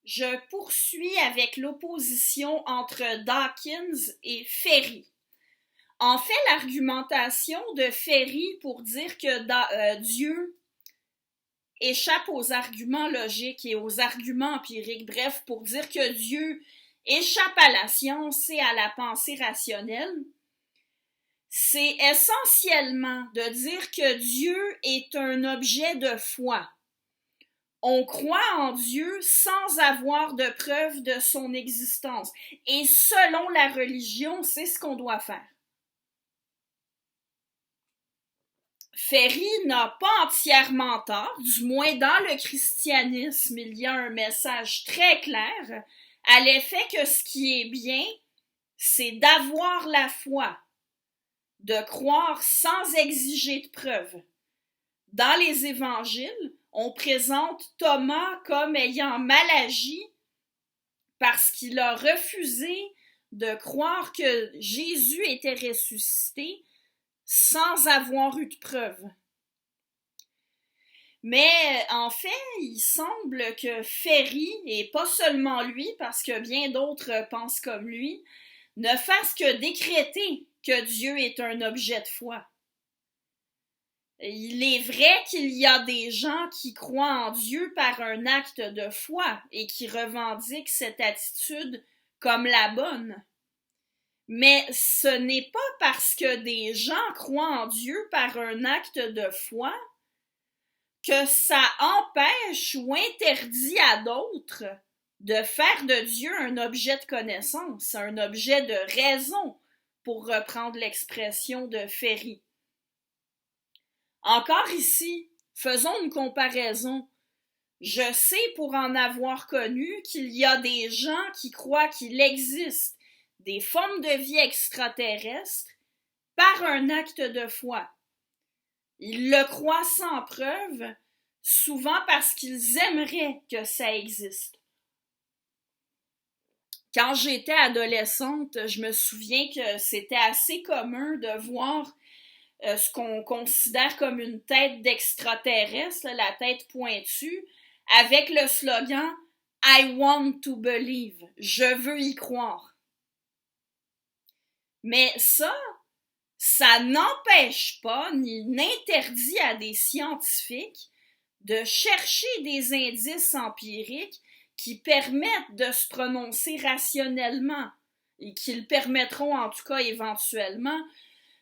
Je poursuis avec l'opposition entre Dawkins et Ferry. En fait, l'argumentation de Ferry pour dire que Dieu échappe aux arguments logiques et aux arguments empiriques, bref, pour dire que Dieu échappe à la science et à la pensée rationnelle, c'est essentiellement de dire que Dieu est un objet de foi. On croit en Dieu sans avoir de preuve de son existence. Et selon la religion, c'est ce qu'on doit faire. Ferry n'a pas entièrement tort, du moins dans le christianisme, il y a un message très clair à l'effet que ce qui est bien, c'est d'avoir la foi, de croire sans exiger de preuves. Dans les évangiles, on présente Thomas comme ayant mal agi parce qu'il a refusé de croire que Jésus était ressuscité sans avoir eu de preuves. Mais en fait, il semble que Ferry, et pas seulement lui, parce que bien d'autres pensent comme lui, ne fasse que décréter que Dieu est un objet de foi. Il est vrai qu'il y a des gens qui croient en Dieu par un acte de foi et qui revendiquent cette attitude comme la bonne. Mais ce n'est pas parce que des gens croient en Dieu par un acte de foi que ça empêche ou interdit à d'autres de faire de Dieu un objet de connaissance, un objet de raison, pour reprendre l'expression de Ferry. Encore ici, faisons une comparaison. Je sais pour en avoir connu qu'il y a des gens qui croient qu'il existe des formes de vie extraterrestres par un acte de foi. Ils le croient sans preuve, souvent parce qu'ils aimeraient que ça existe. Quand j'étais adolescente, je me souviens que c'était assez commun de voir ce qu'on considère comme une tête d'extraterrestre, la tête pointue, avec le slogan « I want to believe », « Je veux y croire ». Mais ça n'empêche pas ni n'interdit à des scientifiques de chercher des indices empiriques qui permettent de se prononcer rationnellement et qui le permettront en tout cas éventuellement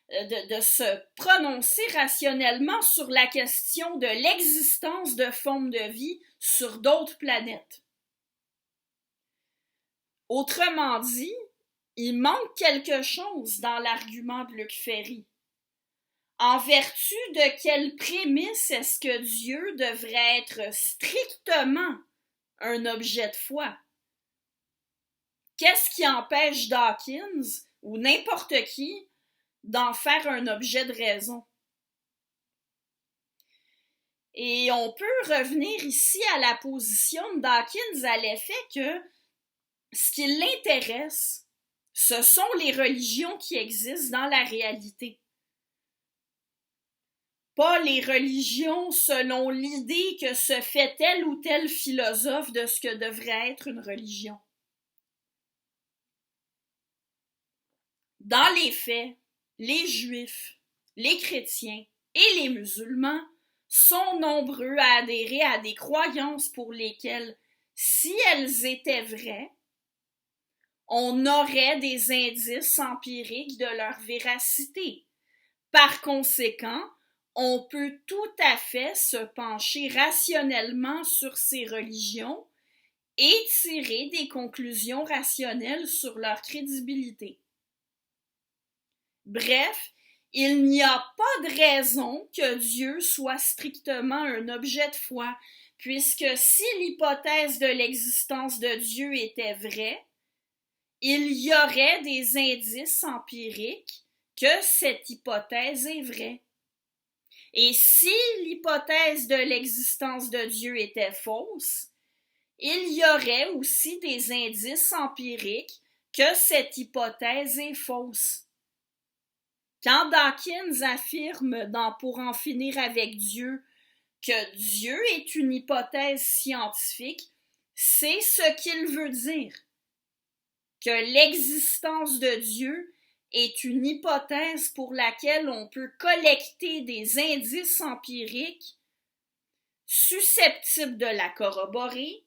de se prononcer rationnellement sur la question de l'existence de formes de vie sur d'autres planètes. Autrement dit, il manque quelque chose dans l'argument de Luc Ferry. En vertu de quelle prémisse est-ce que Dieu devrait être strictement un objet de foi? Qu'est-ce qui empêche Dawkins ou n'importe qui d'en faire un objet de raison? Et on peut revenir ici à la position de Dawkins à l'effet que ce qui l'intéresse, ce sont les religions qui existent dans la réalité. Pas les religions selon l'idée que se fait tel ou tel philosophe de ce que devrait être une religion. Dans les faits, les Juifs, les chrétiens et les musulmans sont nombreux à adhérer à des croyances pour lesquelles, si elles étaient vraies, on aurait des indices empiriques de leur véracité. Par conséquent, on peut tout à fait se pencher rationnellement sur ces religions et tirer des conclusions rationnelles sur leur crédibilité. Bref, il n'y a pas de raison que Dieu soit strictement un objet de foi, puisque si l'hypothèse de l'existence de Dieu était vraie, il y aurait des indices empiriques que cette hypothèse est vraie. Et si l'hypothèse de l'existence de Dieu était fausse, il y aurait aussi des indices empiriques que cette hypothèse est fausse. Quand Dawkins affirme dans Pour en finir avec Dieu que Dieu est une hypothèse scientifique, c'est ce qu'il veut dire, que l'existence de Dieu est une hypothèse pour laquelle on peut collecter des indices empiriques susceptibles de la corroborer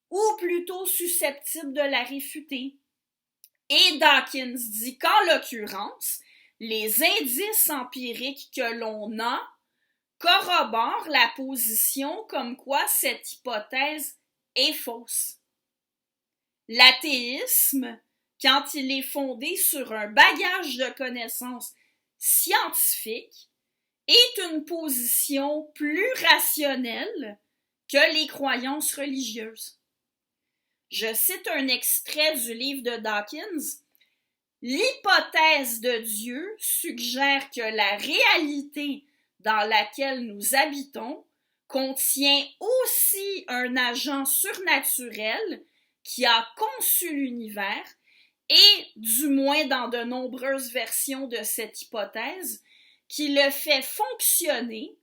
ou plutôt susceptibles de la réfuter. Et Dawkins dit qu'en l'occurrence, les indices empiriques que l'on a corroborent la position comme quoi cette hypothèse est fausse. L'athéisme, quand il est fondé sur un bagage de connaissances scientifiques, est une position plus rationnelle que les croyances religieuses. Je cite un extrait du livre de Dawkins. L'hypothèse de Dieu suggère que la réalité dans laquelle nous habitons contient aussi un agent surnaturel qui a conçu l'univers et, du moins dans de nombreuses versions de cette hypothèse, qui le fait fonctionner,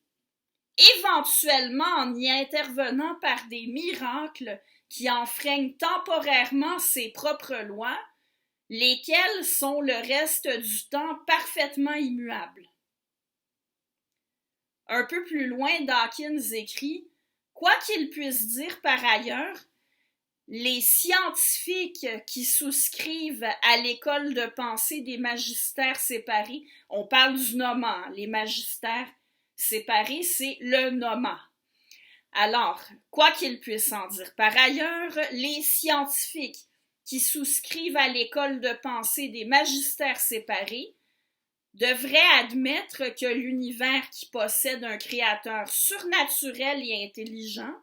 éventuellement en y intervenant par des miracles qui enfreignent temporairement ses propres lois, lesquelles sont le reste du temps parfaitement immuables. Un peu plus loin, Dawkins écrit « Quoi qu'il puisse dire par ailleurs, les scientifiques qui souscrivent à l'école de pensée des magistères séparés, on parle du Noma, les magistères séparés, c'est le Noma. Alors, quoi qu'il puisse en dire par ailleurs, les scientifiques qui souscrivent à l'école de pensée des magistères séparés devraient admettre que l'univers qui possède un créateur surnaturel et intelligent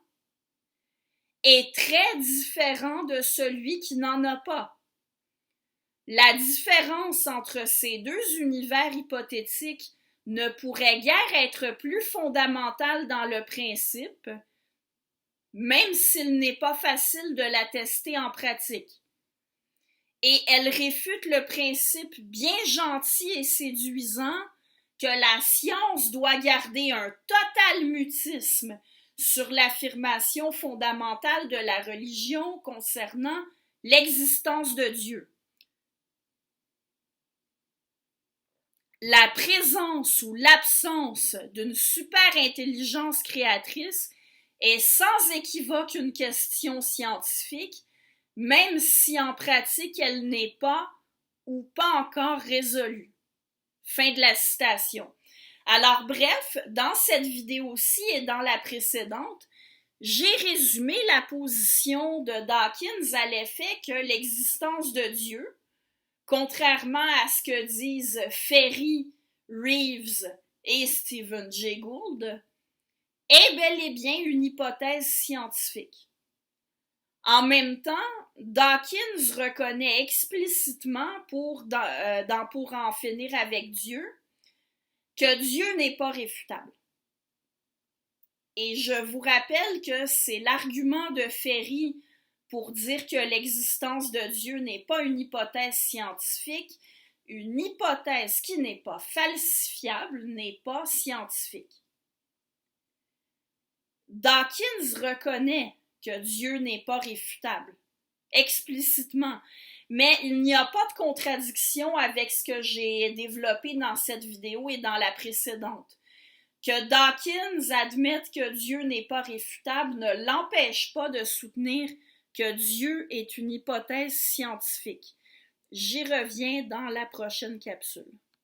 est très différent de celui qui n'en a pas. La différence entre ces deux univers hypothétiques ne pourrait guère être plus fondamentale dans le principe, même s'il n'est pas facile de l'attester en pratique. Et elle réfute le principe bien gentil et séduisant que la science doit garder un total mutisme sur l'affirmation fondamentale de la religion concernant l'existence de Dieu. La présence ou l'absence d'une super-intelligence créatrice est sans équivoque une question scientifique, même si en pratique elle n'est pas ou pas encore résolue. Fin de la citation. Alors bref, dans cette vidéo-ci et dans la précédente, j'ai résumé la position de Dawkins à l'effet que l'existence de Dieu, contrairement à ce que disent Ferri, Reeves et Stephen Jay Gould, est bel et bien une hypothèse scientifique. En même temps, Dawkins reconnaît explicitement, pour en finir avec Dieu, que Dieu n'est pas réfutable. Et je vous rappelle que c'est l'argument de Ferri pour dire que l'existence de Dieu n'est pas une hypothèse scientifique. Une hypothèse qui n'est pas falsifiable n'est pas scientifique. Dawkins reconnaît que Dieu n'est pas réfutable, explicitement, mais il n'y a pas de contradiction avec ce que j'ai développé dans cette vidéo et dans la précédente. Que Dawkins admette que Dieu n'est pas réfutable ne l'empêche pas de soutenir que Dieu est une hypothèse scientifique. J'y reviens dans la prochaine capsule.